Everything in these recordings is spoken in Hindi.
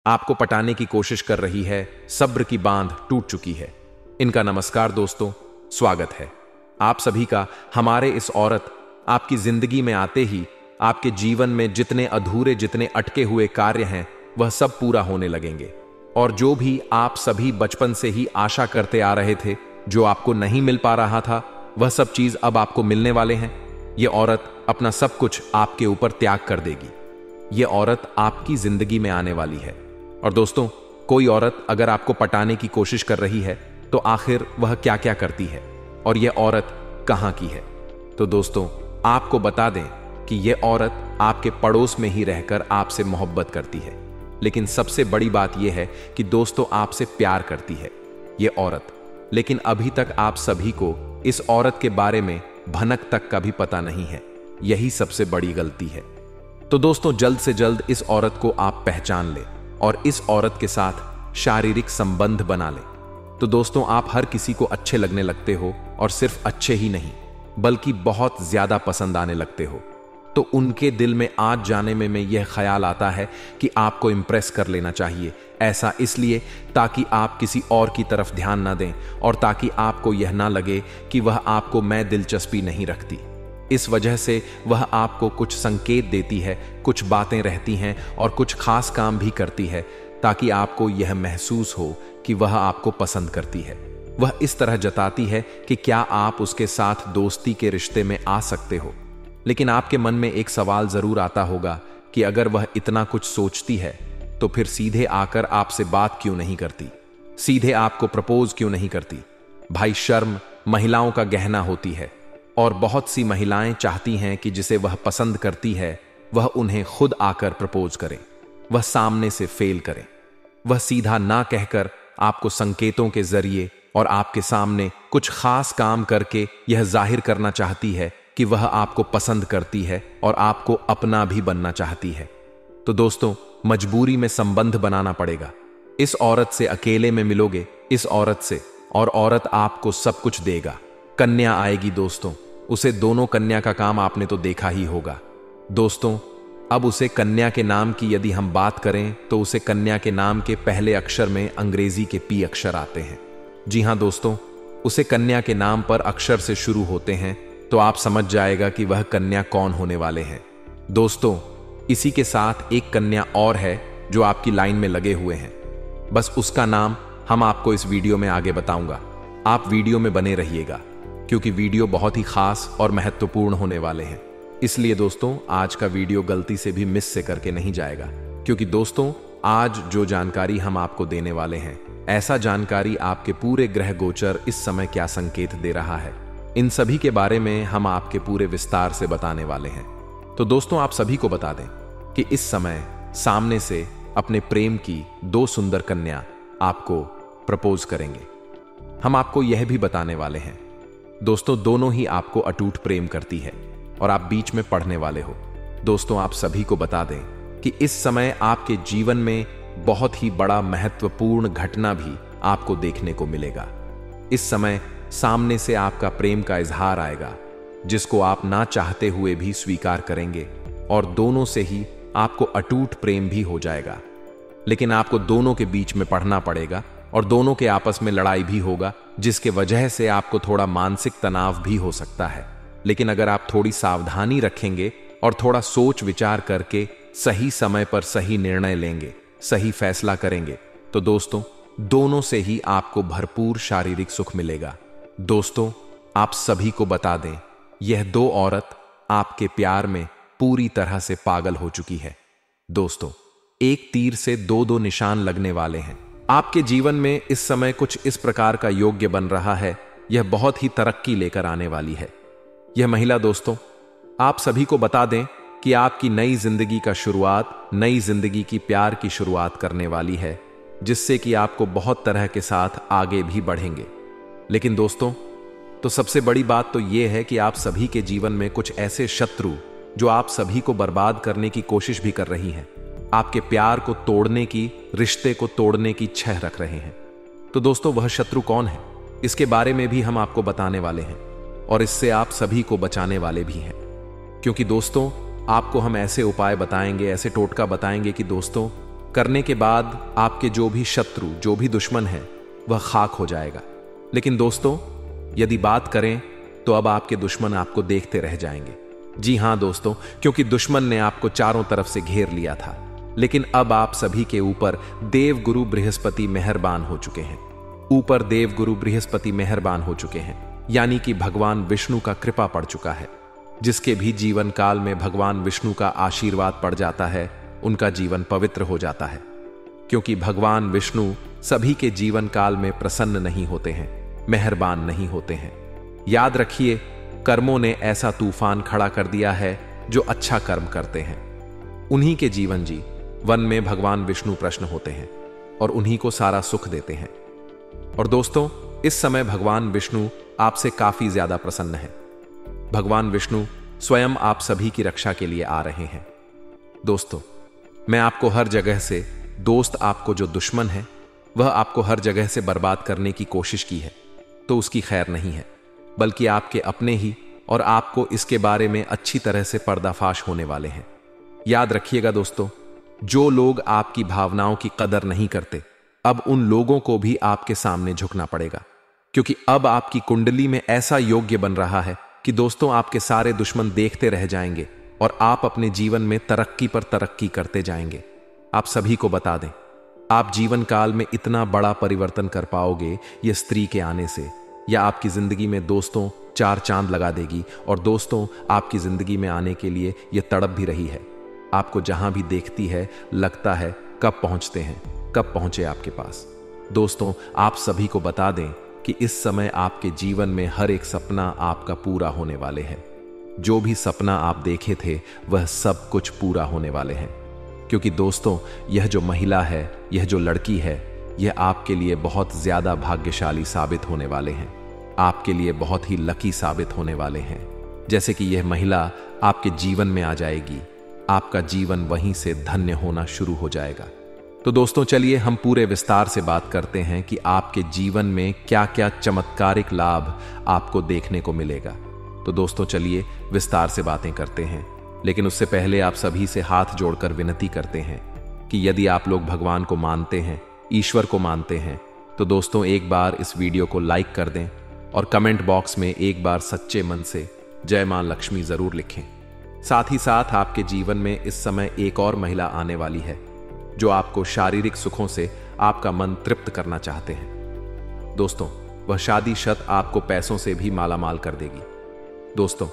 आपको पटाने की कोशिश कर रही है, सब्र की बांध टूट चुकी है। इनका नमस्कार दोस्तों, स्वागत है आप सभी का हमारे इस औरत आपकी जिंदगी में आते ही आपके जीवन में जितने अधूरे, जितने अटके हुए कार्य हैं, वह सब पूरा होने लगेंगे। और जो भी आप सभी बचपन से ही आशा करते आ रहे थे, जो आपको नहीं मिल पा रहा था, वह सब चीज अब आपको मिलने वाले हैं। यह औरत अपना सब कुछ आपके ऊपर त्याग कर देगी। यह औरत आपकी जिंदगी में आने वाली है। और दोस्तों, कोई औरत अगर आपको पटाने की कोशिश कर रही है तो आखिर वह क्या क्या करती है और यह औरत कहां की है? तो दोस्तों, आपको बता दें कि यह औरत आपके पड़ोस में ही रहकर आपसे मोहब्बत करती है। लेकिन सबसे बड़ी बात यह है कि दोस्तों, आपसे प्यार करती है यह औरत। लेकिन अभी तक आप सभी को इस औरत के बारे में भनक तक का भी पता नहीं है। यही सबसे बड़ी गलती है। तो दोस्तों, जल्द से जल्द इस औरत को आप पहचान लें और इस औरत के साथ शारीरिक संबंध बना लें। तो दोस्तों, आप हर किसी को अच्छे लगने लगते हो, और सिर्फ अच्छे ही नहीं बल्कि बहुत ज्यादा पसंद आने लगते हो। तो उनके दिल में आज जाने में यह ख्याल आता है कि आपको इंप्रेस कर लेना चाहिए। ऐसा इसलिए ताकि आप किसी और की तरफ ध्यान ना दें, और ताकि आपको यह ना लगे कि वह आपको मैं दिलचस्पी नहीं रखती। इस वजह से वह आपको कुछ संकेत देती है, कुछ बातें रहती हैं और कुछ खास काम भी करती है, ताकि आपको यह महसूस हो कि वह आपको पसंद करती है। वह इस तरह जताती है कि क्या आप उसके साथ दोस्ती के रिश्ते में आ सकते हो। लेकिन आपके मन में एक सवाल जरूर आता होगा कि अगर वह इतना कुछ सोचती है तो फिर सीधे आकर आपसे बात क्यों नहीं करती, सीधे आपको प्रपोज क्यों नहीं करती? भाई, शर्म महिलाओं का गहना होती है, और बहुत सी महिलाएं चाहती हैं कि जिसे वह पसंद करती है वह उन्हें खुद आकर प्रपोज करे, वह सामने से फेल करे। वह सीधा ना कहकर आपको संकेतों के जरिए और आपके सामने कुछ खास काम करके यह जाहिर करना चाहती है कि वह आपको पसंद करती है और आपको अपना भी बनना चाहती है। तो दोस्तों, मजबूरी में संबंध बनाना पड़ेगा। इस औरत से अकेले में मिलोगे, इस औरत से, और औरत आपको सब कुछ देगा। कन्या आएगी दोस्तों, उसे दोनों कन्या का काम आपने तो देखा ही होगा। दोस्तों, अब उसे कन्या के नाम की यदि हम बात करें तो उसे कन्या के नाम के पहले अक्षर में अंग्रेजी के पी अक्षर आते हैं। जी हां दोस्तों, उसे कन्या के नाम पर अक्षर से शुरू होते हैं, तो आप समझ जाएगा कि वह कन्या कौन होने वाले हैं। दोस्तों, इसी के साथ एक कन्या और है जो आपकी लाइन में लगे हुए हैं। बस उसका नाम हम आपको इस वीडियो में आगे बताऊंगा। आप वीडियो में बने रहिएगा, क्योंकि वीडियो बहुत ही खास और महत्वपूर्ण होने वाले हैं। इसलिए दोस्तों, आज का वीडियो गलती से भी मिस से करके नहीं जाएगा, क्योंकि दोस्तों, आज जो जानकारी हम आपको देने वाले हैं, ऐसा जानकारी आपके पूरे ग्रह गोचर इस समय क्या संकेत दे रहा है, इन सभी के बारे में हम आपके पूरे विस्तार से बताने वाले हैं। तो दोस्तों, आप सभी को बता दें कि इस समय सामने से अपने प्रेम की दो सुंदर कन्या आपको प्रपोज करेंगे। हम आपको यह भी बताने वाले हैं दोस्तों, दोनों ही आपको अटूट प्रेम करती है और आप बीच में पढ़ने वाले हो। दोस्तों, आप सभी को बता दें कि इस समय आपके जीवन में बहुत ही बड़ा महत्वपूर्ण घटना भी आपको देखने को मिलेगा। इस समय सामने से आपका प्रेम का इजहार आएगा, जिसको आप ना चाहते हुए भी स्वीकार करेंगे, और दोनों से ही आपको अटूट प्रेम भी हो जाएगा। लेकिन आपको दोनों के बीच में पढ़ना पड़ेगा और दोनों के आपस में लड़ाई भी होगा, जिसके वजह से आपको थोड़ा मानसिक तनाव भी हो सकता है। लेकिन अगर आप थोड़ी सावधानी रखेंगे और थोड़ा सोच विचार करके सही समय पर सही निर्णय लेंगे, सही फैसला करेंगे, तो दोस्तों, दोनों से ही आपको भरपूर शारीरिक सुख मिलेगा। दोस्तों, आप सभी को बता दें, यह दो औरत आपके प्यार में पूरी तरह से पागल हो चुकी है। दोस्तों, एक तीर से दो दो निशान लगने वाले हैं। आपके जीवन में इस समय कुछ इस प्रकार का योग्य बन रहा है, यह बहुत ही तरक्की लेकर आने वाली है। यह महिला दोस्तों, आप सभी को बता दें कि आपकी नई जिंदगी का शुरुआत, नई जिंदगी की प्यार की शुरुआत करने वाली है, जिससे कि आपको बहुत तरह के साथ आगे भी बढ़ेंगे। लेकिन दोस्तों, तो सबसे बड़ी बात तो यह है कि आप सभी के जीवन में कुछ ऐसे शत्रु जो आप सभी को बर्बाद करने की कोशिश भी कर रही हैं, आपके प्यार को तोड़ने की, रिश्ते को तोड़ने की छह रख रहे हैं। तो दोस्तों, वह शत्रु कौन है, इसके बारे में भी हम आपको बताने वाले हैं, और इससे आप सभी को बचाने वाले भी हैं। क्योंकि दोस्तों, आपको हम ऐसे उपाय बताएंगे, ऐसे टोटका बताएंगे कि दोस्तों, करने के बाद आपके जो भी शत्रु, जो भी दुश्मन है, वह खाक हो जाएगा। लेकिन दोस्तों, यदि बात करें तो अब आपके दुश्मन आपको देखते रह जाएंगे। जी हां दोस्तों, क्योंकि दुश्मन ने आपको चारों तरफ से घेर लिया था। लेकिन अब आप सभी के ऊपर देवगुरु बृहस्पति मेहरबान हो चुके हैं। ऊपर देवगुरु बृहस्पति मेहरबान हो चुके हैं, यानी कि भगवान विष्णु का कृपा पड़ चुका है। जिसके भी जीवन काल में भगवान विष्णु का आशीर्वाद पड़ जाता है, उनका जीवन पवित्र हो जाता है। क्योंकि भगवान विष्णु सभी के जीवन काल में प्रसन्न नहीं होते हैं, मेहरबान नहीं होते हैं। याद रखिए, कर्मों ने ऐसा तूफान खड़ा कर दिया है जो अच्छा कर्म करते हैं उन्हीं के जीवन जी वन में भगवान विष्णु प्रश्न होते हैं और उन्हीं को सारा सुख देते हैं। और दोस्तों, इस समय भगवान विष्णु आपसे काफी ज्यादा प्रसन्न है। भगवान विष्णु स्वयं आप सभी की रक्षा के लिए आ रहे हैं। दोस्तों, मैं आपको हर जगह से, दोस्त आपको जो दुश्मन है वह आपको हर जगह से बर्बाद करने की कोशिश की है, तो उसकी खैर नहीं है, बल्कि आपके अपने ही, और आपको इसके बारे में अच्छी तरह से पर्दाफाश होने वाले हैं। याद रखिएगा दोस्तों, जो लोग आपकी भावनाओं की कदर नहीं करते, अब उन लोगों को भी आपके सामने झुकना पड़ेगा। क्योंकि अब आपकी कुंडली में ऐसा योग्य बन रहा है कि दोस्तों, आपके सारे दुश्मन देखते रह जाएंगे और आप अपने जीवन में तरक्की पर तरक्की करते जाएंगे। आप सभी को बता दें, आप जीवन काल में इतना बड़ा परिवर्तन कर पाओगे ये स्त्री के आने से, या आपकी जिंदगी में दोस्तों चार चांद लगा देगी। और दोस्तों, आपकी जिंदगी में आने के लिए यह तड़प भी रही है। आपको जहां भी देखती है लगता है कब पहुंचते हैं, कब पहुंचे आपके पास। दोस्तों, आप सभी को बता दें कि इस समय आपके जीवन में हर एक सपना आपका पूरा होने वाले हैं। जो भी सपना आप देखे थे वह सब कुछ पूरा होने वाले हैं। क्योंकि दोस्तों, यह जो महिला है, यह जो लड़की है, यह आपके लिए बहुत ज्यादा भाग्यशाली साबित होने वाले हैं। आपके लिए बहुत ही लकी साबित होने वाले हैं। जैसे कि यह महिला आपके जीवन में आ जाएगी, आपका जीवन वहीं से धन्य होना शुरू हो जाएगा। तो दोस्तों, चलिए हम पूरे विस्तार से बात करते हैं कि आपके जीवन में क्या क्या चमत्कारिक लाभ आपको देखने को मिलेगा। तो दोस्तों, चलिए विस्तार से बातें करते हैं। लेकिन उससे पहले आप सभी से हाथ जोड़कर विनती करते हैं कि यदि आप लोग भगवान को मानते हैं, ईश्वर को मानते हैं, तो दोस्तों एक बार इस वीडियो को लाइक कर दें और कमेंट बॉक्स में एक बार सच्चे मन से जय मां लक्ष्मी जरूर लिखें। साथ ही साथ आपके जीवन में इस समय एक और महिला आने वाली है जो आपको शारीरिक सुखों से आपका मन तृप्त करना चाहते हैं। दोस्तों, वह शादीशत आपको पैसों से भी मालामाल कर देगी। दोस्तों,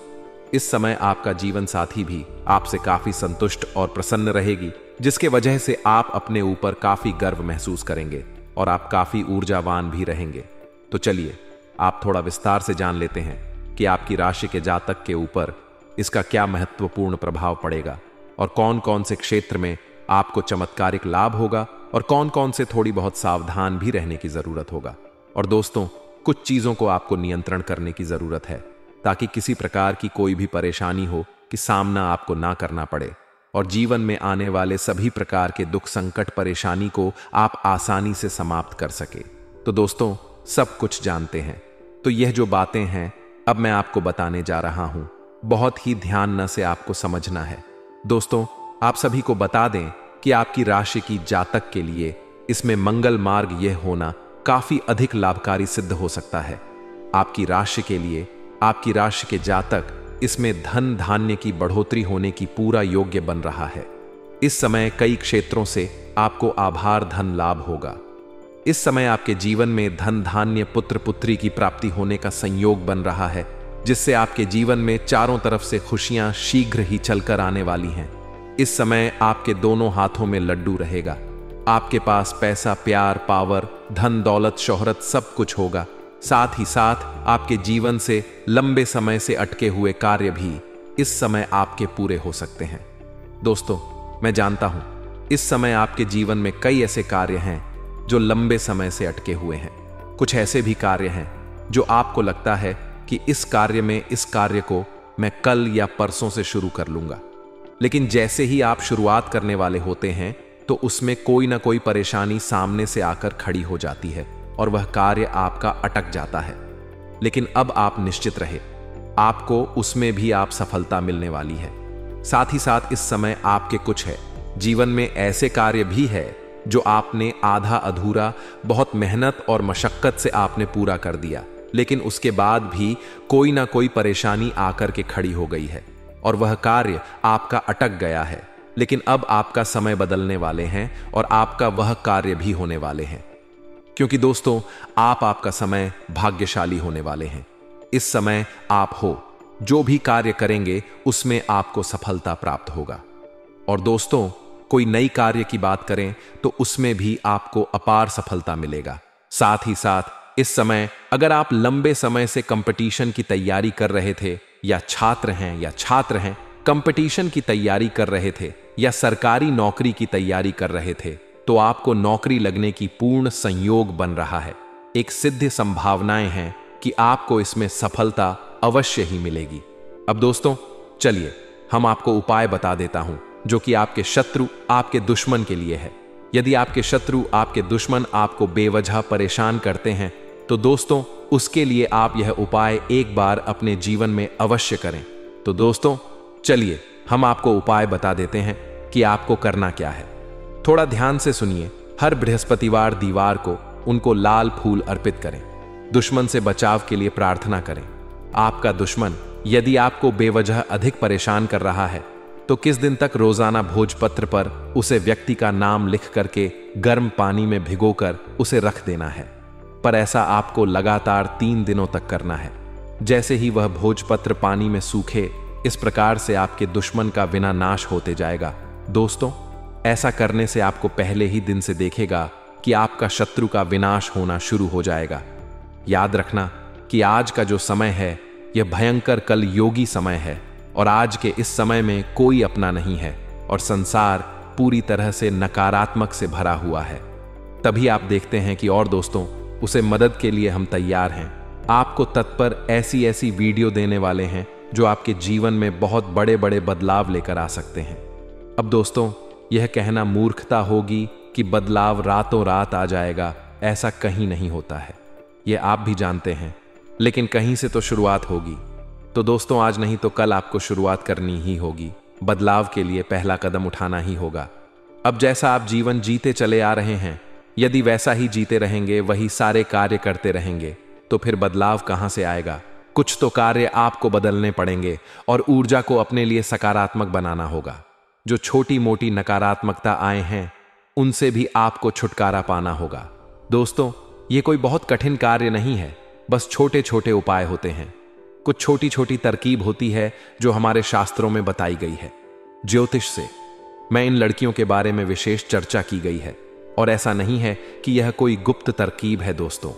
इस समय आपका जीवन साथी भी आपसे काफी संतुष्ट और प्रसन्न रहेगी, जिसके वजह से आप अपने ऊपर काफी गर्व महसूस करेंगे और आप काफी ऊर्जावान भी रहेंगे। तो चलिए आप थोड़ा विस्तार से जान लेते हैं कि आपकी राशि के जातक के ऊपर इसका क्या महत्वपूर्ण प्रभाव पड़ेगा और कौन कौन से क्षेत्र में आपको चमत्कारिक लाभ होगा और कौन कौन से थोड़ी बहुत सावधान भी रहने की जरूरत होगा। और दोस्तों, कुछ चीजों को आपको नियंत्रण करने की जरूरत है ताकि किसी प्रकार की कोई भी परेशानी हो कि सामना आपको ना करना पड़े और जीवन में आने वाले सभी प्रकार के दुख, संकट, परेशानी को आप आसानी से समाप्त कर सके। तो दोस्तों, सब कुछ जानते हैं। तो यह जो बातें हैं अब मैं आपको बताने जा रहा हूं, बहुत ही ध्यान न से आपको समझना है। दोस्तों, आप सभी को बता दें कि आपकी राशि की जातक के लिए इसमें मंगल मार्ग यह होना काफी अधिक लाभकारी सिद्ध हो सकता है। आपकी राशि के लिए, आपकी राशि के जातक इसमें धन धान्य की बढ़ोतरी होने की पूरा योग्य बन रहा है। इस समय कई क्षेत्रों से आपको आभार धन लाभ होगा। इस समय आपके जीवन में धन धान्य, पुत्र पुत्री की प्राप्ति होने का संयोग बन रहा है, जिससे आपके जीवन में चारों तरफ से खुशियां शीघ्र ही चलकर आने वाली हैं। इस समय आपके दोनों हाथों में लड्डू रहेगा। आपके पास पैसा, प्यार, पावर, धन दौलत, शोहरत सब कुछ होगा। साथ ही साथ आपके जीवन से लंबे समय से अटके हुए कार्य भी इस समय आपके पूरे हो सकते हैं। दोस्तों, मैं जानता हूं इस समय आपके जीवन में कई ऐसे कार्य हैं जो लंबे समय से अटके हुए हैं। कुछ ऐसे भी कार्य हैं जो आपको लगता है कि इस कार्य को मैं कल या परसों से शुरू कर लूंगा, लेकिन जैसे ही आप शुरुआत करने वाले होते हैं तो उसमें कोई ना कोई परेशानी सामने से आकर खड़ी हो जाती है और वह कार्य आपका अटक जाता है। लेकिन अब आप निश्चित रहे, आपको उसमें भी आप सफलता मिलने वाली है। साथ ही साथ इस समय आपके कुछ है जीवन में ऐसे कार्य भी है जो आपने आधा अधूरा, बहुत मेहनत और मशक्कत से आपने पूरा कर दिया, लेकिन उसके बाद भी कोई ना कोई परेशानी आकर के खड़ी हो गई है और वह कार्य आपका अटक गया है। लेकिन अब आपका समय बदलने वाले हैं और आपका वह कार्य भी होने वाले हैं, क्योंकि दोस्तों आपका समय भाग्यशाली होने वाले हैं। इस समय आप हो, जो भी कार्य करेंगे उसमें आपको सफलता प्राप्त होगा। और दोस्तों कोई नई कार्य की बात करें तो उसमें भी आपको अपार सफलता मिलेगा। साथ ही साथ इस समय अगर आप लंबे समय से कंपटीशन की तैयारी कर रहे थे, या छात्र हैं कंपटीशन की तैयारी कर रहे थे, या सरकारी नौकरी की तैयारी कर रहे थे, तो आपको नौकरी लगने की पूर्ण संयोग बन रहा है। एक सिद्ध संभावनाएं हैं कि आपको इसमें सफलता अवश्य ही मिलेगी। अब दोस्तों चलिए हम आपको उपाय बता देता हूं जो कि आपके शत्रु, आपके दुश्मन के लिए है। यदि आपके शत्रु, आपके दुश्मन आपको बेवजह परेशान करते हैं तो दोस्तों उसके लिए आप यह उपाय एक बार अपने जीवन में अवश्य करें। तो दोस्तों चलिए हम आपको उपाय बता देते हैं कि आपको करना क्या है। थोड़ा ध्यान से सुनिए। हर बृहस्पतिवार दीवार को उनको लाल फूल अर्पित करें। दुश्मन से बचाव के लिए प्रार्थना करें। आपका दुश्मन यदि आपको बेवजह अधिक परेशान कर रहा है तो किस दिन तक रोजाना भोजपत्र पर उसे व्यक्ति का नाम लिख करके गर्म पानी में भिगोकर उसे रख देना है। पर ऐसा आपको लगातार 3 दिनों तक करना है। जैसे ही वह भोजपत्र पानी में सूखे, इस प्रकार से आपके दुश्मन का विना नाश होते जाएगा। दोस्तों ऐसा करने से आपको पहले ही दिन से देखेगा कि आपका शत्रु का विनाश होना शुरू हो जाएगा। याद रखना कि आज का जो समय है यह भयंकर कल योगी समय है और आज के इस समय में कोई अपना नहीं है और संसार पूरी तरह से नकारात्मक से भरा हुआ है। तभी आप देखते हैं कि और दोस्तों उसे मदद के लिए हम तैयार हैं। आपको तत्पर ऐसी ऐसी वीडियो देने वाले हैं जो आपके जीवन में बहुत बड़े बड़े बदलाव लेकर आ सकते हैं। अब दोस्तों यह कहना मूर्खता होगी कि बदलाव रातों रात आ जाएगा, ऐसा कहीं नहीं होता है। यह आप भी जानते हैं, लेकिन कहीं से तो शुरुआत होगी। तो दोस्तों आज नहीं तो कल आपको शुरुआत करनी ही होगी। बदलाव के लिए पहला कदम उठाना ही होगा। अब जैसा आप जीवन जीते चले आ रहे हैं, यदि वैसा ही जीते रहेंगे, वही सारे कार्य करते रहेंगे, तो फिर बदलाव कहां से आएगा। कुछ तो कार्य आपको बदलने पड़ेंगे और ऊर्जा को अपने लिए सकारात्मक बनाना होगा। जो छोटी मोटी नकारात्मकता आए हैं उनसे भी आपको छुटकारा पाना होगा। दोस्तों ये कोई बहुत कठिन कार्य नहीं है, बस छोटे छोटे उपाय होते हैं। कुछ छोटी छोटी तरकीब होती है जो हमारे शास्त्रों में बताई गई है। ज्योतिष से मैं इन लड़कियों के बारे में विशेष चर्चा की गई है और ऐसा नहीं है कि यह कोई गुप्त तरकीब है। दोस्तों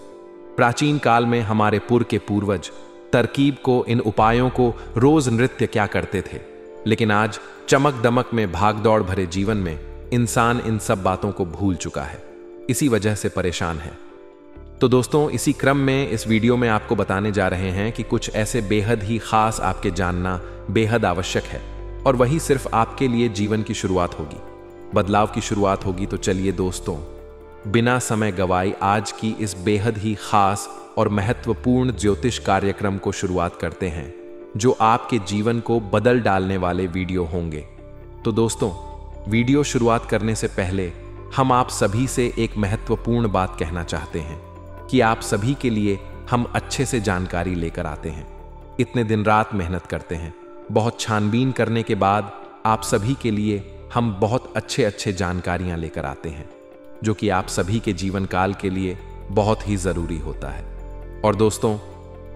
प्राचीन काल में हमारे के पूर्वज तरकीब को, इन उपायों को रोज नृत्य क्या करते थे, लेकिन आज चमक दमक में भागदौड़ भरे जीवन में इंसान इन सब बातों को भूल चुका है, इसी वजह से परेशान है। तो दोस्तों इसी क्रम में इस वीडियो में आपको बताने जा रहे हैं कि कुछ ऐसे बेहद ही खास आपके जानना बेहद आवश्यक है और वही सिर्फ आपके लिए जीवन की शुरुआत होगी, बदलाव की शुरुआत होगी। तो चलिए दोस्तों बिना समय गवाए आज की इस बेहद ही खास और महत्वपूर्ण ज्योतिष कार्यक्रम को शुरुआत करते हैं, जो आपके जीवन को बदल डालने वाले वीडियो होंगे। तो दोस्तों वीडियो शुरुआत करने से पहले हम आप सभी से एक महत्वपूर्ण बात कहना चाहते हैं कि आप सभी के लिए हम अच्छे से जानकारी लेकर आते हैं। इतने दिन रात मेहनत करते हैं, बहुत छानबीन करने के बाद आप सभी के लिए हम बहुत अच्छे अच्छे जानकारियां लेकर आते हैं, जो कि आप सभी के जीवन काल के लिए बहुत ही जरूरी होता है। और दोस्तों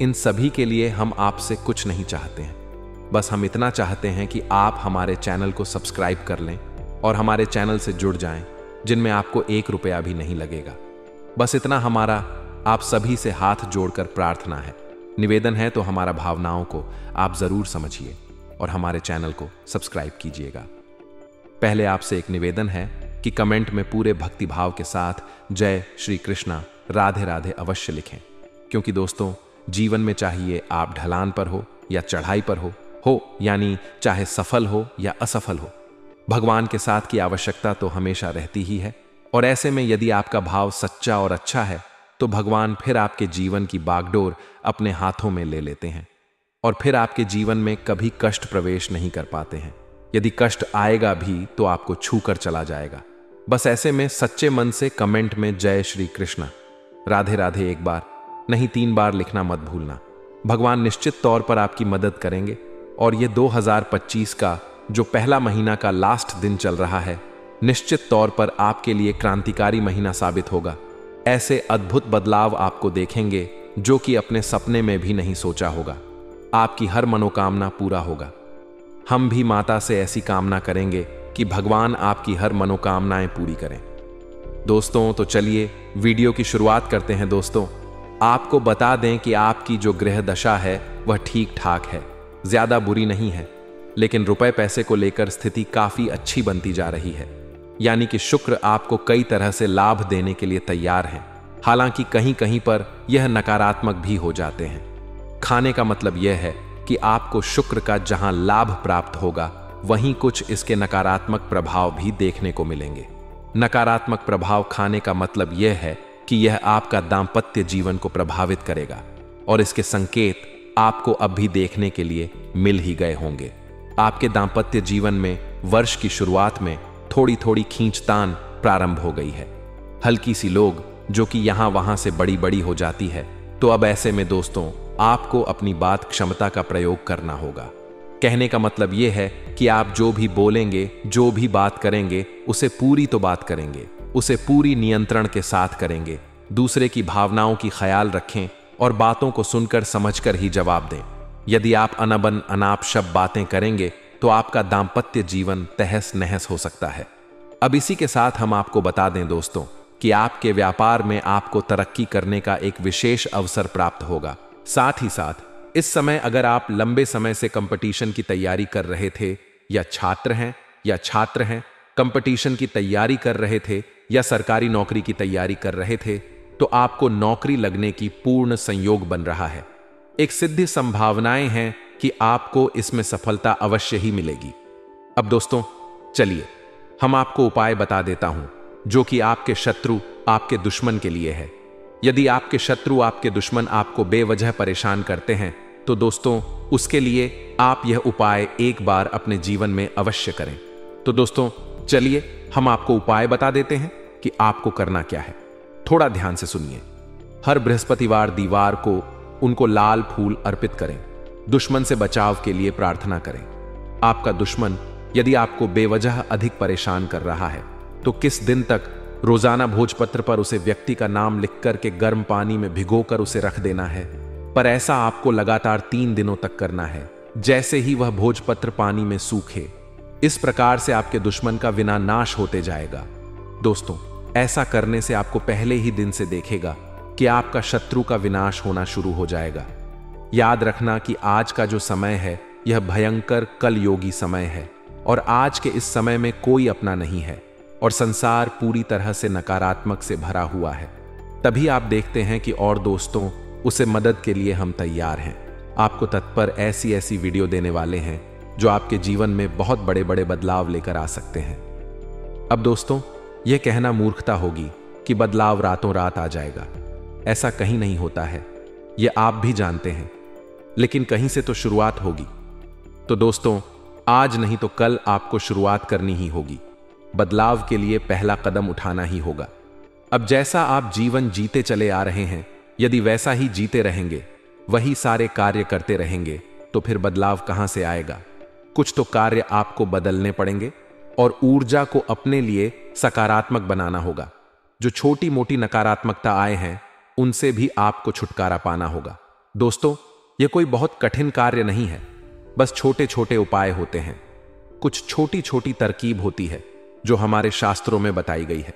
इन सभी के लिए हम आपसे कुछ नहीं चाहते हैं, बस हम इतना चाहते हैं कि आप हमारे चैनल को सब्सक्राइब कर लें और हमारे चैनल से जुड़ जाएं, जिनमें आपको 1 रुपया भी नहीं लगेगा। बस इतना हमारा आप सभी से हाथ जोड़कर प्रार्थना है, निवेदन है। तो हमारा भावनाओं को आप जरूर समझिए और हमारे चैनल को सब्सक्राइब कीजिएगा। पहले आपसे एक निवेदन है कि कमेंट में पूरे भक्तिभाव के साथ जय श्री कृष्णा, राधे राधे अवश्य लिखें, क्योंकि दोस्तों जीवन में चाहिए आप ढलान पर हो या चढ़ाई पर हो यानी चाहे सफल हो या असफल हो, भगवान के साथ की आवश्यकता तो हमेशा रहती ही है। और ऐसे में यदि आपका भाव सच्चा और अच्छा है तो भगवान फिर आपके जीवन की बागडोर अपने हाथों में ले लेते हैं और फिर आपके जीवन में कभी कष्ट प्रवेश नहीं कर पाते हैं। यदि कष्ट आएगा भी तो आपको छू कर चला जाएगा। बस ऐसे में सच्चे मन से कमेंट में जय श्री कृष्ण, राधे राधे एक बार नहीं 3 बार लिखना मत भूलना। भगवान निश्चित तौर पर आपकी मदद करेंगे और ये 2025 का जो पहला महीना का लास्ट दिन चल रहा है, निश्चित तौर पर आपके लिए क्रांतिकारी महीना साबित होगा। ऐसे अद्भुत बदलाव आपको देखेंगे जो कि अपने सपने में भी नहीं सोचा होगा। आपकी हर मनोकामना पूरा होगा। हम भी माता से ऐसी कामना करेंगे कि भगवान आपकी हर मनोकामनाएं पूरी करें। दोस्तों तो चलिए वीडियो की शुरुआत करते हैं। दोस्तों आपको बता दें कि आपकी जो ग्रह दशा है वह ठीक ठाक है, ज्यादा बुरी नहीं है, लेकिन रुपए पैसे को लेकर स्थिति काफी अच्छी बनती जा रही है। यानी कि शुक्र आपको कई तरह से लाभ देने के लिए तैयार हैं। हालांकि कहीं कहीं पर यह नकारात्मक भी हो जाते हैं। खाने का मतलब यह है कि आपको शुक्र का जहां लाभ प्राप्त होगा वहीं कुछ इसके नकारात्मक प्रभाव भी देखने को मिलेंगे। नकारात्मक प्रभाव खाने का मतलब यह है कि यह आपका दांपत्य जीवन को प्रभावित करेगा और इसके संकेत आपको अब भी देखने के लिए मिल ही गए होंगे। आपके दांपत्य जीवन में वर्ष की शुरुआत में थोड़ी थोड़ी खींचतान प्रारंभ हो गई है। हल्की सी लोग जो कि यहां वहां से बड़ी बड़ी हो जाती है। तो अब ऐसे में दोस्तों आपको अपनी बात क्षमता का प्रयोग करना होगा। कहने का मतलब यह है कि आप जो भी बोलेंगे, जो भी बात करेंगे, उसे पूरी तो बात करेंगे, उसे पूरी नियंत्रण के साथ करेंगे। दूसरे की भावनाओं की ख्याल रखें और बातों को सुनकर समझकर ही जवाब दें। यदि आप अनबन अनाप शब्द बातें करेंगे तो आपका दांपत्य जीवन तहस नहस हो सकता है। अब इसी के साथ हम आपको बता दें दोस्तों कि आपके व्यापार में आपको तरक्की करने का एक विशेष अवसर प्राप्त होगा। साथ ही साथ इस समय अगर आप लंबे समय से कंपटीशन की तैयारी कर रहे थे या छात्र हैं कंपटीशन की तैयारी कर रहे थे या सरकारी नौकरी की तैयारी कर रहे थे, तो आपको नौकरी लगने की पूर्ण संयोग बन रहा है। एक सिद्धि संभावनाएं हैं कि आपको इसमें सफलता अवश्य ही मिलेगी। अब दोस्तों चलिए हम आपको उपाय बता देता हूं जो कि आपके शत्रु आपके दुश्मन के लिए है। यदि आपके शत्रु आपके दुश्मन आपको बेवजह परेशान करते हैं तो दोस्तों उसके लिए आप यह उपाय एक बार अपने जीवन में अवश्य करें। तो दोस्तों चलिए हम आपको उपाय बता देते हैं कि आपको करना क्या है। थोड़ा ध्यान से सुनिए। हर बृहस्पतिवार दीवार को उनको लाल फूल अर्पित करें। दुश्मन से बचाव के लिए प्रार्थना करें। आपका दुश्मन यदि आपको बेवजह अधिक परेशान कर रहा है तो किस दिन तक रोजाना भोजपत्र पर उसे व्यक्ति का नाम लिखकर के गर्म पानी में भिगोकर उसे रख देना है। पर ऐसा आपको लगातार 3 दिनों तक करना है। जैसे ही वह भोजपत्र पानी में सूखे, इस प्रकार से आपके दुश्मन का विनाश होते जाएगा। दोस्तों ऐसा करने से आपको पहले ही दिन से देखेगा कि आपका शत्रु का विनाश होना शुरू हो जाएगा। याद रखना कि आज का जो समय है यह भयंकर कलयोगी समय है और आज के इस समय में कोई अपना नहीं है और संसार पूरी तरह से नकारात्मक से भरा हुआ है। तभी आप देखते हैं कि और दोस्तों उसे मदद के लिए हम तैयार हैं। आपको तत्पर ऐसी ऐसी वीडियो देने वाले हैं जो आपके जीवन में बहुत बड़े बड़े बदलाव लेकर आ सकते हैं। अब दोस्तों यह कहना मूर्खता होगी कि बदलाव रातों रात आ जाएगा। ऐसा कहीं नहीं होता है, यह आप भी जानते हैं, लेकिन कहीं से तो शुरुआत होगी। तो दोस्तों आज नहीं तो कल आपको शुरुआत करनी ही होगी। बदलाव के लिए पहला कदम उठाना ही होगा। अब जैसा आप जीवन जीते चले आ रहे हैं, यदि वैसा ही जीते रहेंगे, वही सारे कार्य करते रहेंगे, तो फिर बदलाव कहां से आएगा। कुछ तो कार्य आपको बदलने पड़ेंगे और ऊर्जा को अपने लिए सकारात्मक बनाना होगा। जो छोटी मोटी नकारात्मकता आए हैं उनसे भी आपको छुटकारा पाना होगा। दोस्तों यह कोई बहुत कठिन कार्य नहीं है, बस छोटे छोटे उपाय होते हैं। कुछ छोटी छोटी तरकीब होती है जो हमारे शास्त्रों में बताई गई है।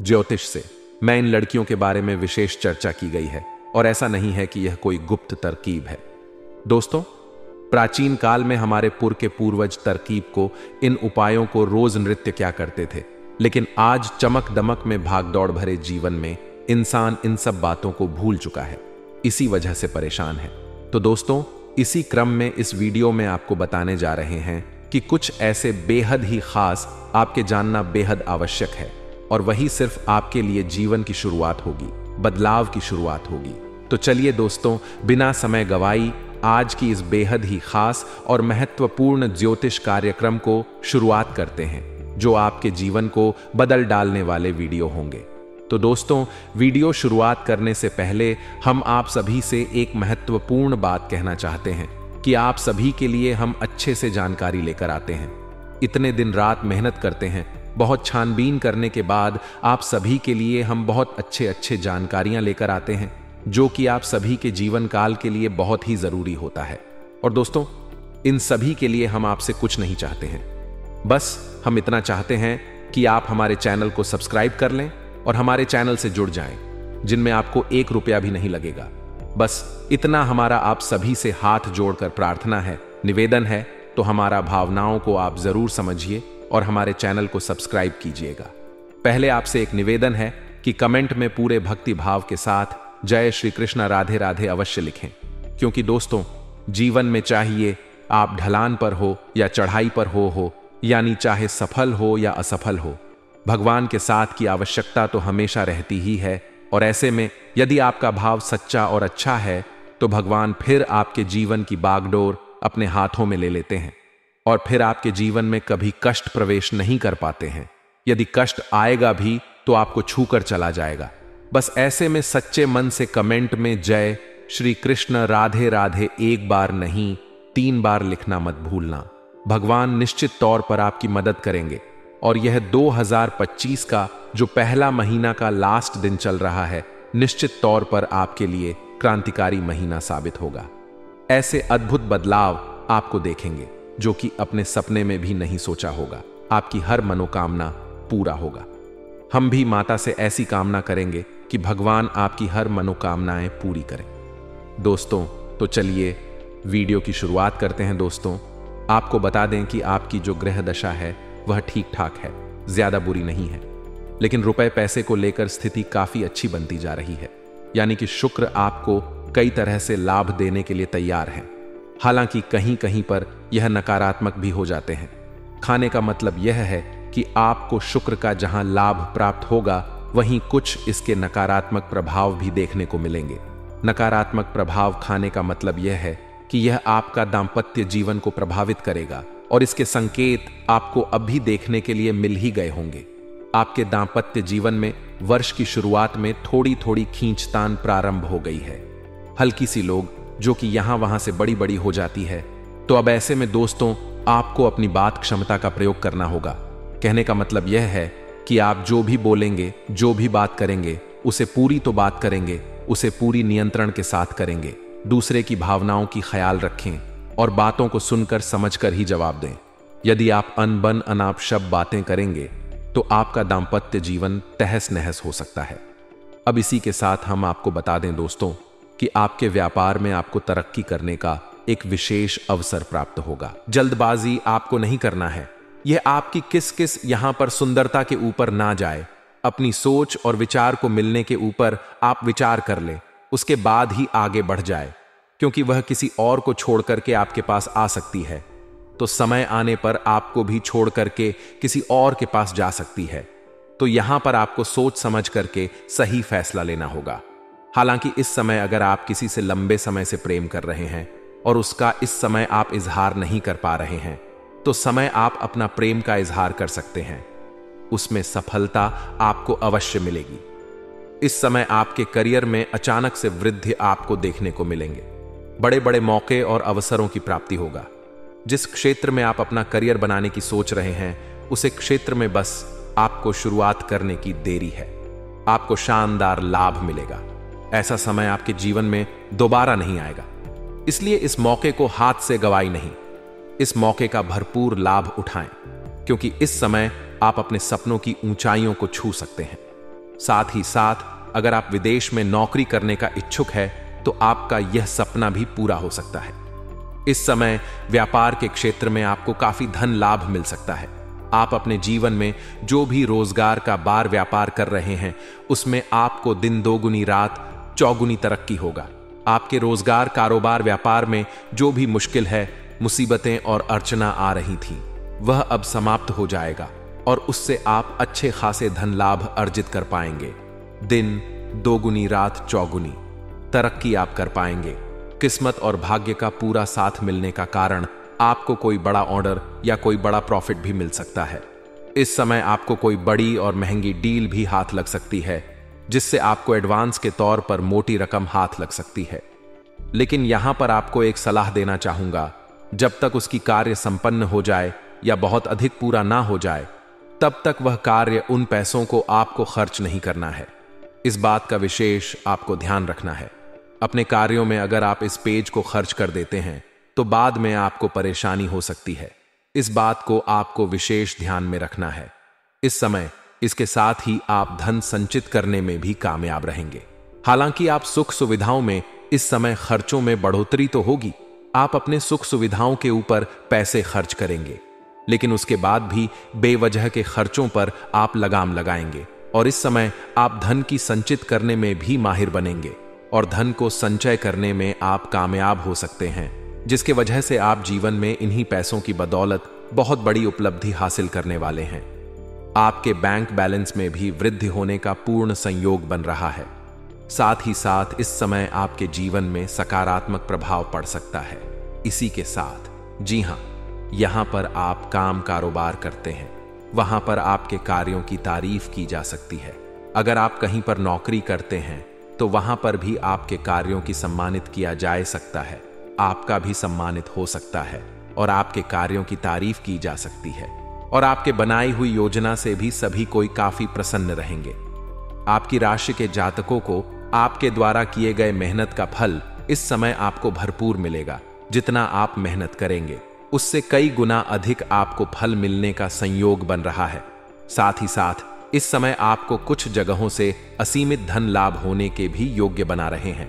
ज्योतिष से मैं इन लड़कियों के बारे में विशेष चर्चा की गई है और ऐसा नहीं है कि यह कोई गुप्त तरकीब है। दोस्तों प्राचीन काल में हमारे के पूर्वज तरकीब को, इन उपायों को रोज नृत्य क्या करते थे, लेकिन आज चमक दमक में भागदौड़ भरे जीवन में इंसान इन सब बातों को भूल चुका है, इसी वजह से परेशान है। तो दोस्तों इसी क्रम में इस वीडियो में आपको बताने जा रहे हैं कि कुछ ऐसे बेहद ही खास आपके जानना बेहद आवश्यक है और वही सिर्फ आपके लिए जीवन की शुरुआत होगी, बदलाव की शुरुआत होगी। तो चलिए दोस्तों बिना समय गवाई आज की इस बेहद ही खास और महत्वपूर्ण ज्योतिष कार्यक्रम को शुरुआत करते हैं, जो आपके जीवन को बदल डालने वाले वीडियो होंगे। तो दोस्तों, वीडियो शुरुआत करने से पहले हम आप सभी से एक महत्वपूर्ण बात कहना चाहते हैं कि आप सभी के लिए हम अच्छे से जानकारी लेकर आते हैं। इतने दिन रात मेहनत करते हैं, बहुत छानबीन करने के बाद आप सभी के लिए हम बहुत अच्छे जानकारियां लेकर आते हैं, जो कि आप सभी के जीवन काल के लिए बहुत ही जरूरी होता है। और दोस्तों, इन सभी के लिए हम आपसे कुछ नहीं चाहते हैं, बस हम इतना चाहते हैं कि आप हमारे चैनल को सब्सक्राइब कर लें और हमारे चैनल से जुड़ जाएं, जिनमें आपको 1 रुपया भी नहीं लगेगा। बस इतना हमारा आप सभी से हाथ जोड़कर प्रार्थना है, निवेदन है। तो हमारा भावनाओं को आप जरूर समझिए और हमारे चैनल को सब्सक्राइब कीजिएगा। पहले आपसे एक निवेदन है कि कमेंट में पूरे भक्ति भाव के साथ जय श्री कृष्ण राधे राधे अवश्य लिखें, क्योंकि दोस्तों, जीवन में चाहिए आप ढलान पर हो या चढ़ाई पर हो, यानी चाहे सफल हो या असफल हो, भगवान के साथ की आवश्यकता तो हमेशा रहती ही है। और ऐसे में यदि आपका भाव सच्चा और अच्छा है तो भगवान फिर आपके जीवन की बागडोर अपने हाथों में ले लेते हैं और फिर आपके जीवन में कभी कष्ट प्रवेश नहीं कर पाते हैं। यदि कष्ट आएगा भी तो आपको छूकर चला जाएगा। बस ऐसे में सच्चे मन से कमेंट में जय श्री कृष्ण राधे राधे 1 बार नहीं 3 बार लिखना मत भूलना। भगवान निश्चित तौर पर आपकी मदद करेंगे और यह 2025 का जो पहला महीना का लास्ट दिन चल रहा है, निश्चित तौर पर आपके लिए क्रांतिकारी महीना साबित होगा। ऐसे अद्भुत बदलाव आपको देखेंगे जो कि अपने सपने में भी नहीं सोचा होगा। आपकी हर मनोकामना पूरा होगा। हम भी माता से ऐसी कामना करेंगे कि भगवान आपकी हर मनोकामनाएं पूरी करें। दोस्तों, तो चलिए वीडियो की शुरुआत करते हैं। दोस्तों, आपको बता दें कि आपकी जो ग्रह दशा है वह ठीक ठाक है, ज्यादा बुरी नहीं है, लेकिन रुपए पैसे को लेकर स्थिति काफी अच्छी बनती जा रही है। यानी कि शुक्र आपको कई तरह से लाभ देने के लिए तैयार है। हालांकि कहीं कहीं पर यह नकारात्मक भी हो जाते हैं। खाने का मतलब यह है कि आपको शुक्र का जहां लाभ प्राप्त होगा, वहीं कुछ इसके नकारात्मक प्रभाव भी देखने को मिलेंगे। नकारात्मक प्रभाव खाने का मतलब यह है कि यह आपका दाम्पत्य जीवन को प्रभावित करेगा और इसके संकेत आपको अब भी देखने के लिए मिल ही गए होंगे। आपके दाम्पत्य जीवन में वर्ष की शुरुआत में थोड़ी थोड़ी खींचतान प्रारंभ हो गई है, हल्की सी लोग जो कि यहां वहां से बड़ी बड़ी हो जाती है। तो अब ऐसे में दोस्तों, आपको अपनी बात क्षमता का प्रयोग करना होगा। कहने का मतलब यह है कि आप जो भी बोलेंगे, जो भी बात करेंगे, उसे पूरी तो बात करेंगे, उसे पूरी नियंत्रण के साथ करेंगे। दूसरे की भावनाओं की ख्याल रखें और बातों को सुनकर समझकर ही जवाब दें। यदि आप अनबन अनाप शब्द बातें करेंगे तो आपका दाम्पत्य जीवन तहस नहस हो सकता है। अब इसी के साथ हम आपको बता दें दोस्तों कि आपके व्यापार में आपको तरक्की करने का एक विशेष अवसर प्राप्त होगा। जल्दबाजी आपको नहीं करना है। यह आपकी किस किस यहां पर सुंदरता के ऊपर ना जाए। अपनी सोच और विचार को मिलने के ऊपर आप विचार कर ले, उसके बाद ही आगे बढ़ जाए, क्योंकि वह किसी और को छोड़ करके आपके पास आ सकती है। तो समय आने पर आपको भी छोड़ करके किसी और के पास जा सकती है। तो यहां पर आपको सोच समझ करके सही फैसला लेना होगा। हालांकि इस समय अगर आप किसी से लंबे समय से प्रेम कर रहे हैं और उसका इस समय आप इजहार नहीं कर पा रहे हैं, तो समय आप अपना प्रेम का इजहार कर सकते हैं। उसमें सफलता आपको अवश्य मिलेगी। इस समय आपके करियर में अचानक से वृद्धि आपको देखने को मिलेंगे। बड़े बड़े मौके और अवसरों की प्राप्ति होगा। जिस क्षेत्र में आप अपना करियर बनाने की सोच रहे हैं, उसे क्षेत्र में बस आपको शुरुआत करने की देरी है। आपको शानदार लाभ मिलेगा। ऐसा समय आपके जीवन में दोबारा नहीं आएगा, इसलिए इस मौके को हाथ से गवाई नहीं। इस मौके का भरपूर लाभ उठाएं, क्योंकि इस समय आप अपने सपनों की ऊंचाइयों को छू सकते हैं। साथ ही साथ अगर आप विदेश में नौकरी करने का इच्छुक है तो आपका यह सपना भी पूरा हो सकता है। इस समय व्यापार के क्षेत्र में आपको काफी धन लाभ मिल सकता है। आप अपने जीवन में जो भी रोजगार का बार व्यापार कर रहे हैं, उसमें आपको दिन दोगुनी रात चौगुनी तरक्की होगा। आपके रोजगार कारोबार व्यापार में जो भी मुश्किल है, मुसीबतें और अड़चना आ रही थी, वह अब समाप्त हो जाएगा और उससे आप अच्छे खासे धन लाभ अर्जित कर पाएंगे। दिन दोगुनी रात चौगुनी तरक्की आप कर पाएंगे। किस्मत और भाग्य का पूरा साथ मिलने का कारण आपको कोई बड़ा ऑर्डर या कोई बड़ा प्रॉफिट भी मिल सकता है। इस समय आपको कोई बड़ी और महंगी डील भी हाथ लग सकती है, जिससे आपको एडवांस के तौर पर मोटी रकम हाथ लग सकती है। लेकिन यहां पर आपको एक सलाह देना चाहूंगा, जब तक उसकी कार्य संपन्न हो जाए या बहुत अधिक पूरा ना हो जाए, तब तक वह कार्य उन पैसों को आपको खर्च नहीं करना है। इस बात का विशेष आपको ध्यान रखना है। अपने कार्यों में अगर आप इस पेज को खर्च कर देते हैं तो बाद में आपको परेशानी हो सकती है। इस बात को आपको विशेष ध्यान में रखना है। इस समय इसके साथ ही आप धन संचित करने में भी कामयाब रहेंगे। हालांकि आप सुख सुविधाओं में इस समय खर्चों में बढ़ोतरी तो होगी, आप अपने सुख सुविधाओं के ऊपर पैसे खर्च करेंगे, लेकिन उसके बाद भी बेवजह के खर्चों पर आप लगाम लगाएंगे। और इस समय आप धन की संचित करने में भी माहिर बनेंगे और धन को संचय करने में आप कामयाब हो सकते हैं, जिसके वजह से आप जीवन में इन्हीं पैसों की बदौलत बहुत बड़ी उपलब्धि हासिल करने वाले हैं। आपके बैंक बैलेंस में भी वृद्धि होने का पूर्ण संयोग बन रहा है। साथ ही साथ इस समय आपके जीवन में सकारात्मक प्रभाव पड़ सकता है। इसी के साथ, जी हां, यहां पर आप काम कारोबार करते हैं, वहां पर आपके कार्यों की तारीफ की जा सकती है। अगर आप कहीं पर नौकरी करते हैं तो वहां पर भी आपके कार्यों की सम्मानित किया जा सकता है, आपका भी सम्मानित हो सकता है और आपके कार्यों की तारीफ की जा सकती है। और आपके बनाई हुई योजना से भी सभी कोई काफी प्रसन्न रहेंगे। आपकी राशि के जातकों को आपके द्वारा किए गए मेहनत का फल इस समय आपको भरपूर मिलेगा। जितना आप मेहनत करेंगे उससे कई गुना अधिक आपको फल मिलने का संयोग बन रहा है। साथ ही साथ इस समय आपको कुछ जगहों से असीमित धन लाभ होने के भी योग्य बना रहे हैं।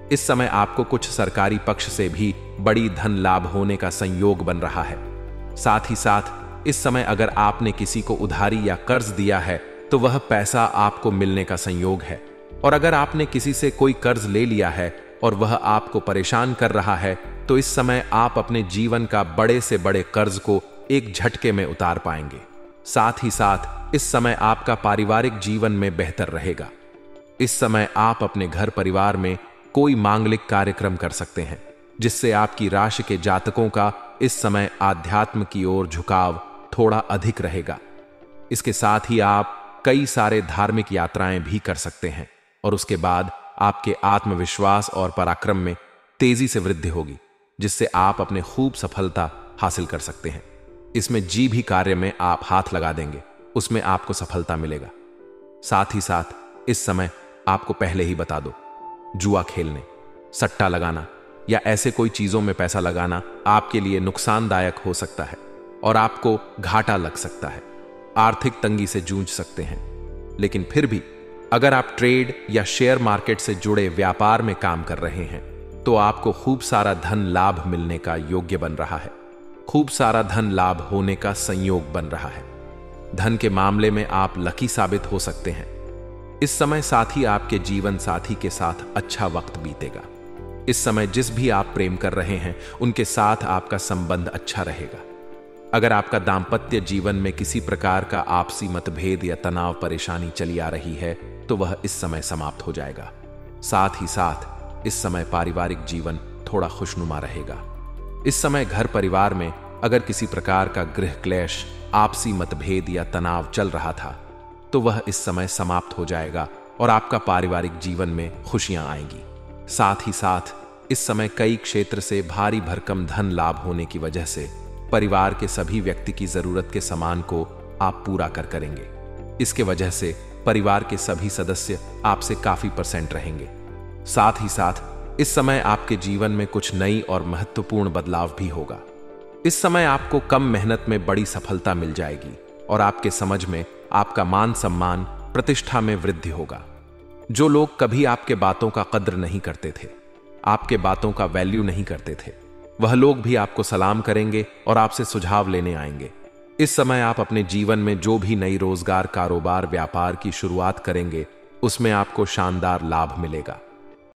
इस समय आपको कुछ सरकारी पक्ष से भी बड़ी धन लाभ होने का संयोग बन रहा है। साथ ही साथ इस समय अगर आपने किसी को उधारी या कर्ज दिया है तो वह पैसा आपको मिलने का संयोग है। और अगर आपने किसी से कोई कर्ज ले लिया है और वह आपको परेशान कर रहा है तो इस समय आप अपने जीवन का बड़े से बड़े कर्ज को एक झटके में उतार पाएंगे। साथ ही साथ इस समय आपका पारिवारिक जीवन में बेहतर रहेगा। इस समय आप अपने घर परिवार में कोई मांगलिक कार्यक्रम कर सकते हैं, जिससे आपकी राशि के जातकों का इस समय आध्यात्म की ओर झुकाव थोड़ा अधिक रहेगा। इसके साथ ही आप कई सारे धार्मिक यात्राएं भी कर सकते हैं और उसके बाद आपके आत्मविश्वास और पराक्रम में तेजी से वृद्धि होगी, जिससे आप अपने खूब सफलता हासिल कर सकते हैं। इसमें जी भी कार्य में आप हाथ लगा देंगे उसमें आपको सफलता मिलेगा। साथ ही साथ इस समय आपको पहले ही बता दो, जुआ खेलने, सट्टा लगाना या ऐसे कोई चीजों में पैसा लगाना आपके लिए नुकसानदायक हो सकता है और आपको घाटा लग सकता है। आर्थिक तंगी से जूझ सकते हैं। लेकिन फिर भी अगर आप ट्रेड या शेयर मार्केट से जुड़े व्यापार में काम कर रहे हैं तो आपको खूब सारा धन लाभ मिलने का योग्य बन रहा है। खूब सारा धन लाभ होने का संयोग बन रहा है। धन के मामले में आप लकी साबित हो सकते हैं। इस समय साथ ही आपके जीवन साथी के साथ अच्छा वक्त बीतेगा। इस समय जिस भी आप प्रेम कर रहे हैं उनके साथ आपका संबंध अच्छा रहेगा। अगर आपका दाम्पत्य जीवन में किसी प्रकार का आपसी मतभेद या तनाव परेशानी चली आ रही है तो वह इस समय समाप्त हो जाएगा। साथ ही साथ इस समय पारिवारिक जीवन थोड़ा खुशनुमा रहेगा। इस समय घर परिवार में अगर किसी प्रकार का गृह क्लेश, आपसी मतभेद या तनाव चल रहा था तो वह इस समय समाप्त हो जाएगा और आपका पारिवारिक जीवन में खुशियां आएंगी। साथ ही साथ इस समय कई क्षेत्र से भारी भरकम धन लाभ होने की वजह से परिवार के सभी व्यक्ति की जरूरत के सामान को आप पूरा करेंगे। इसके वजह से परिवार के सभी सदस्य आपसे काफी % रहेंगे। साथ ही साथ इस समय आपके जीवन में कुछ नई और महत्वपूर्ण बदलाव भी होगा। इस समय आपको कम मेहनत में बड़ी सफलता मिल जाएगी और आपके समझ में आपका मान सम्मान, प्रतिष्ठा में वृद्धि होगा। जो लोग कभी आपके बातों का कद्र नहीं करते थे, आपके बातों का वैल्यू नहीं करते थे, वह लोग भी आपको सलाम करेंगे और आपसे सुझाव लेने आएंगे। इस समय आप अपने जीवन में जो भी नई रोजगार, कारोबार, व्यापार की शुरुआत करेंगे उसमें आपको शानदार लाभ मिलेगा।